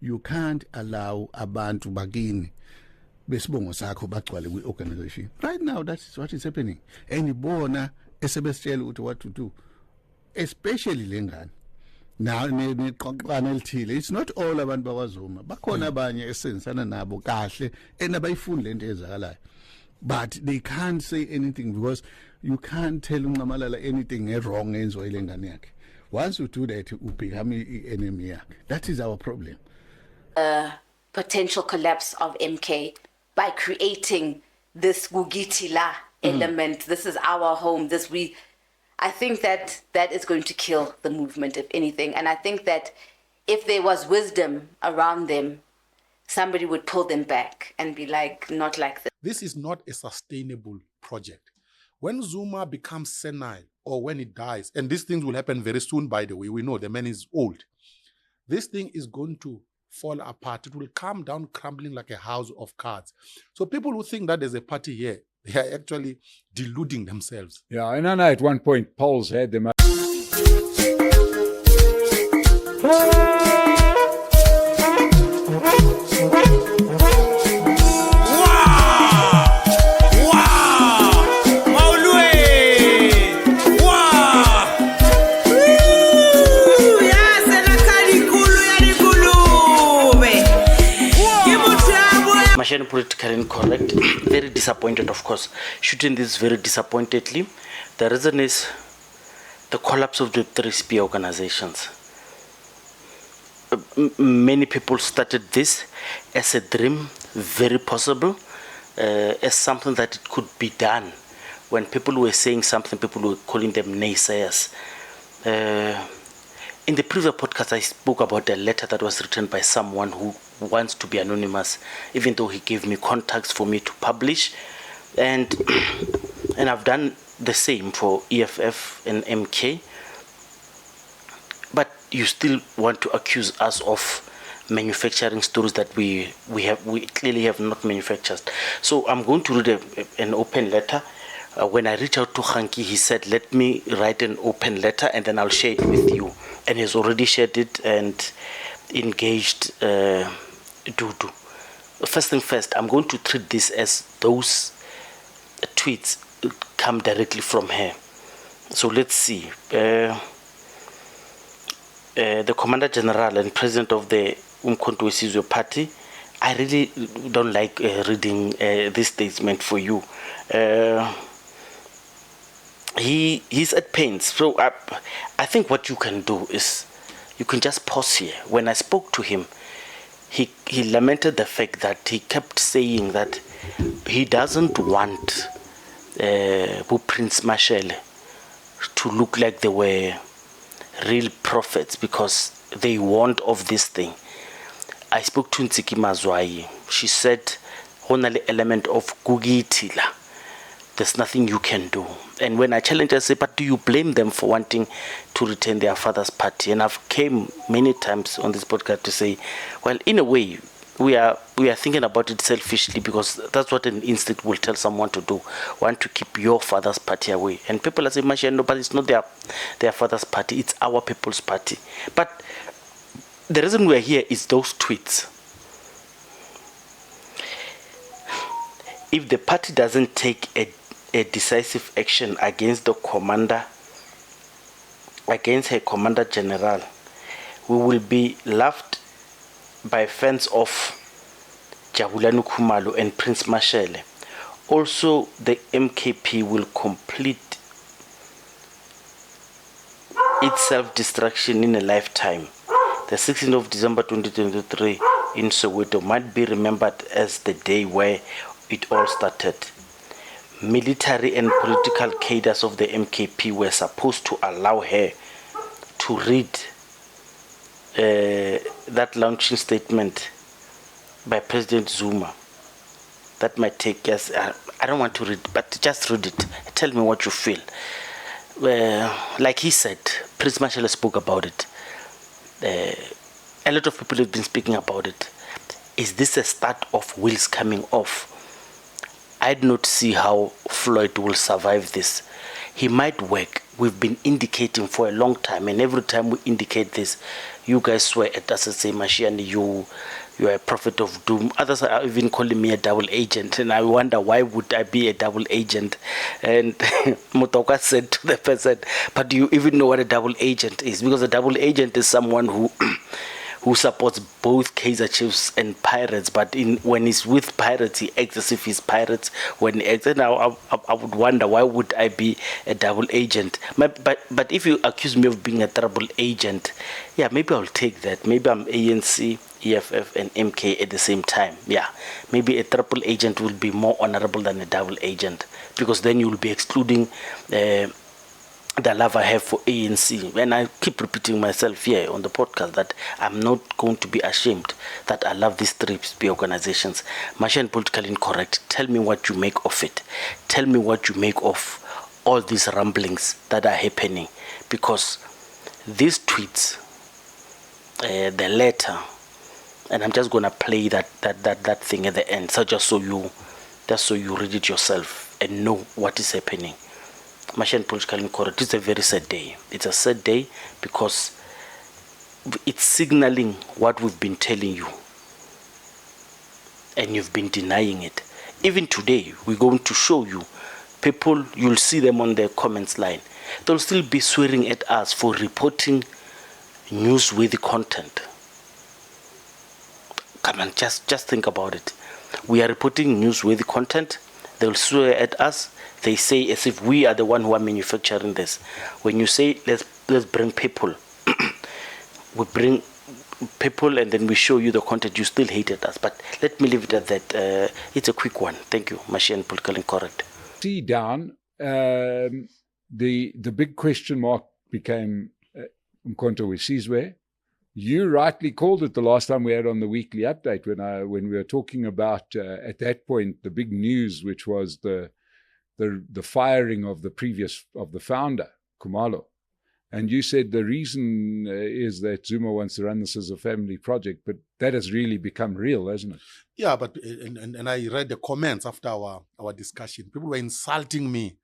you can't allow abantu bakini besibongo sakho bagcwale kwi-organization. Right now, that's what is happening. And ibona esebesitshela ukuthi what to do, especially lengane. Now, it's not all abantu bakwaZuma. Bakhona abanye esenzana nabo kahle enabayifuni lento ezakalayo. But they can't say anything because you can't tell uNcamalala anything wrong enzo ile ngane yakhe. Once you do that, you become an enemy yakhe. That is our problem. Potential collapse of MK by creating this Gugitila element. This is our home. I think that is going to kill the movement, if anything. And I think that if there was wisdom around them, somebody would pull them back and be like, not like this. This is not a sustainable project. When Zuma becomes senile or when he dies, and these things will happen very soon, by the way, we know the man is old. This thing is going to fall apart. It will come down crumbling like a house of cards. So people who think that there's a party here, they are actually deluding themselves. Yeah, and I know at one point polls had them. Politically incorrect, very disappointed, of course. Shooting this very disappointedly. The reason is the collapse of the 3SP organizations. Many people started this as a dream, very possible, as something that it could be done. When people were saying something, people were calling them naysayers. In the previous podcast, I spoke about a letter that was written by someone who wants to be anonymous, even though he gave me contacts for me to publish. And I've done the same for EFF and MK. But you still want to accuse us of manufacturing stories that we clearly have not manufactured. So I'm going to read an open letter. When I reached out to Hanki, he said, let me write an open letter and then I'll share it with you. And he's already shared it and engaged Dudu. First thing first, I'm going to treat this as those tweets come directly from her. So let's see. The Commander General and President of the Umkhonto weSizwe Party, I really don't like reading this statement for you. He's at pains. So I think what you can do is you can just pause here. When I spoke to him, he lamented the fact that he kept saying that he doesn't want Prince Mashele to look like they were real prophets because they warned of this thing. I spoke to Ntsiki Mazwai. She said, "Honale element of Gugitila. There's nothing you can do." And when I challenged her, I said, but do you blame them for wanting to retain their father's party? And I've came many times on this podcast to say, well, in a way, we are thinking about it selfishly because that's what an instinct will tell someone to do. Want to keep your father's party away. And people are saying, no, but it's not their father's party, it's our people's party. But the reason we're here is those tweets. If the party doesn't take a decisive action against the commander, against her commander general, we will be laughed by fans of Jabulani Khumalo and Prince Mashele. Also, the MKP will complete its self-destruction in a lifetime. The 16th of December 2023 in Soweto might be remembered as the day where it all started. Military and political cadres of the MKP were supposed to allow her to read that launching statement by President Zuma. That might take us, I don't want to read, but just read it. Tell me what you feel. Like he said, Prince Mashele spoke about it. A lot of people have been speaking about it. Is this a start of wheels coming off? I do not see how Floyd will survive this. he might work. We've been indicating for a long time, and every time we indicate this, you guys swear at us and say, Mashele, you are a prophet of doom. Others are even calling me a double agent, and I wonder why would I be a double agent? And Mutoka said to the person, but do you even know what a double agent is? Because a double agent is someone who who supports both Kaizer Chiefs and Pirates, but when he's with Pirates, he acts as if he's Pirates. When he acts, I would wonder, why would I be a double agent? But if you accuse me of being a double agent, yeah, maybe I'll take that. Maybe I'm ANC, EFF, and MK at the same time. Yeah, maybe a triple agent will be more honorable than a double agent, because then you'll be excluding the love I have for ANC. And I keep repeating myself here on the podcast that I'm not going to be ashamed that I love these three organizations. Mashele, politically incorrect. Tell me what you make of it. Tell me what you make of all these rumblings that are happening. Because these tweets, the letter, and I'm just gonna play that thing at the end, so just so you read it yourself and know what is happening. Mashele, politically incorrect. It's a very sad day. It's a sad day because it's signaling what we've been telling you, and you've been denying it. Even today, we're going to show you people. You'll see them on the comments line. They'll still be swearing at us for reporting newsworthy content. Come on, just think about it. We are reporting newsworthy content. They'll swear at us. They say as if we are the one who are manufacturing this. When you say let's bring people, we bring people and then we show you the content, you still hated us. But let me leave it at that. It's a quick one. Thank you, Mashele, politically incorrect. See down, the big question mark became Umkhonto weSizwe. You rightly called it the last time we had on the weekly update when we were talking about at that point the big news, which was the firing of the founder, Khumalo. And you said the reason is that Zuma wants to run this as a family project, but that has really become real, hasn't it? Yeah, but and I read the comments after our discussion. People were insulting me,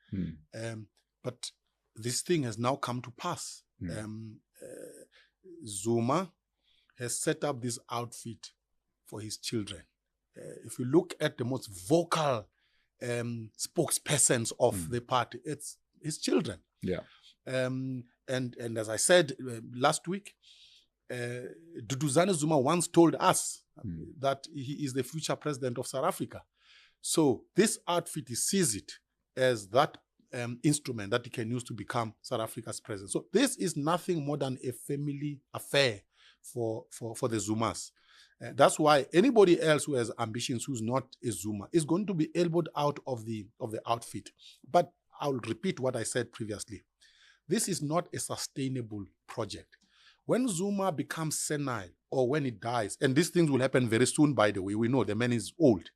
but this thing has now come to pass. Zuma has set up this outfit for his children. If you look at the most vocal spokespersons of the party, it's his children. Yeah. And as I said last week, Duduzile Zuma once told us that he is the future president of South Africa. So this outfit, he sees it as that instrument that he can use to become South Africa's president. So this is nothing more than a family affair for the Zumas. That's why anybody else who has ambitions who's not a Zuma is going to be elbowed out of the outfit. But I'll repeat what I said previously. This is not a sustainable project. When Zuma becomes senile or when he dies, and these things will happen very soon, by the way, we know the man is old.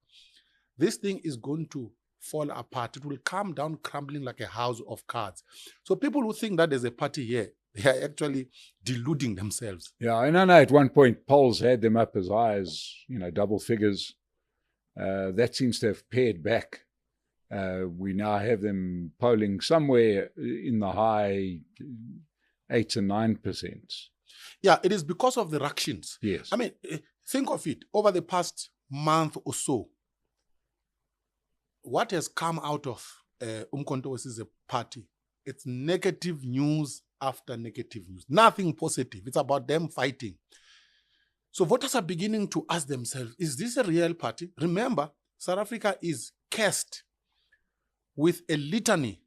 This thing is going to fall apart. It will come down crumbling like a house of cards. So people who think that there's a party here, they are actually deluding themselves. Yeah, and I know at one point polls had them up as high as, double figures. That seems to have pared back. We now have them polling somewhere in the high 8 and 9%. Yeah, it is because of the ructions. Yes. I mean, think of it. Over the past month or so, what has come out of Umkhonto weSizwe party, it's negative news after negative news. Nothing positive. It's about them fighting. So voters are beginning to ask themselves, is this a real party? Remember, South Africa is cursed with a litany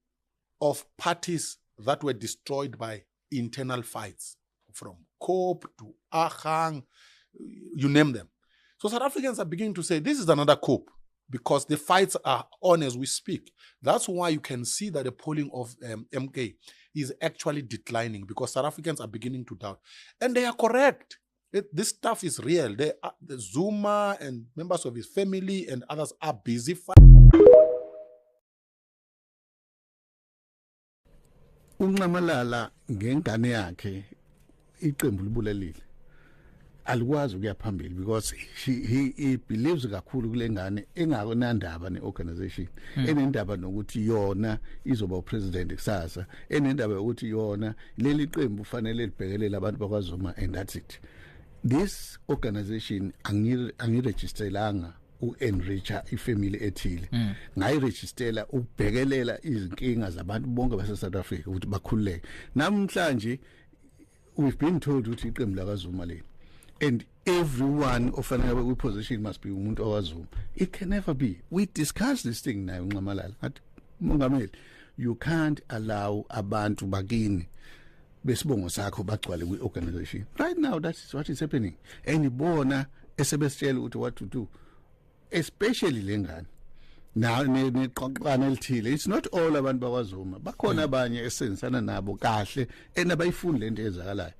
of parties that were destroyed by internal fights, from COPE to Ahang, you name them. So South Africans are beginning to say, this is another COPE, because the fights are on as we speak. That's why you can see that the polling of MK is actually declining, because South Africans are beginning to doubt. And they are correct. This stuff is real. The Zuma and members of his family and others are busy fighting. uNqamalala ngengane yakhe iqembu libulelile alikwazi ukuya phambili because he believes kakhulu kule ngane engakonandaba neorganization enendaba nokuthi yona izoba upresident kusasa enendaba ukuthi yona leli qembu fanele libhekelele abantu bakwaZuma and that's it. This organization angiregistrelanga u-enricha ifamily ethile ngayiregistela ukubhekelela izinkinga zabantu bonke base South Africa ukuthi bakhululeke. Namhlanje we've been told ukuthi iqembu lakaZuma leli and everyone ofanele kwi-position must be umuntu owazuma. It can never be. We discussed this thing nayo uNxamalala athi Mongameli, you can't allow abantu bakini besibongo sakho bagcwale kwi-organization. Right now that's what is happening and ibona esebesitshela ukuthi what to do, especially lengane now neqoqana elithile. It's not all abantu bakwaZuma, bakhona abanye esenzana nabo kahle enabayifuni lento ezakalayo,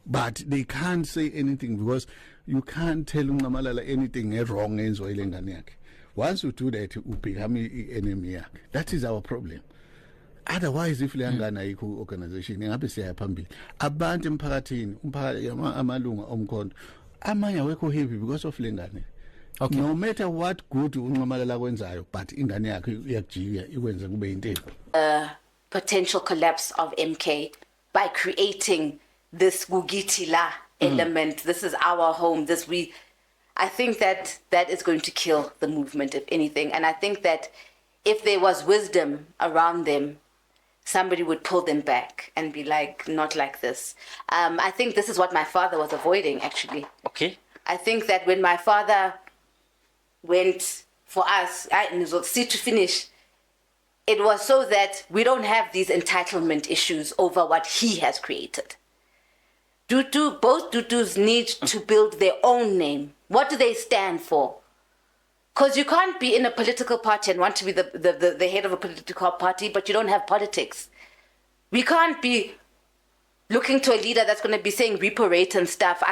but they can't say anything because you can't tell uNxamalala anything wrong enziwa ile ngane yakhe. Once you do that, you become enemy yakhe. That is our problem. Otherwise if le ngane ayikho organization ingabe siya phambili. Abantu emphakathini, umphakathi amalunga omkhonto amanye awekho happy because of le ngane. Okay. No matter what good uNxamalala kwenzayo, but ingane yakhe iyakujika ikwenza kube into. Potential collapse of MK by creating this Gugiti la element. This is our home. I think that is going to kill the movement, if anything. And I think that if there was wisdom around them, somebody would pull them back and be like, not like this. I think this is what my father was avoiding, actually. Okay. I think that when my father went for us, see to finish, it was so that we don't have these entitlement issues over what he has created. Both Dudus need to build their own name. What do they stand for? Because you can't be in a political party and want to be the head of a political party, but you don't have politics. We can't be looking to a leader that's going to be saying repo rate and stuff.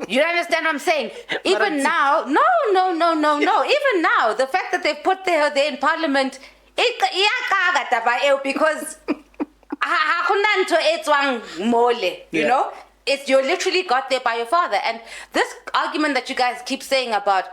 You understand what I'm saying? Even now, no. Even now, the fact that they've put her there in parliament, because you know, you're literally got there by your father. And this argument that you guys keep saying about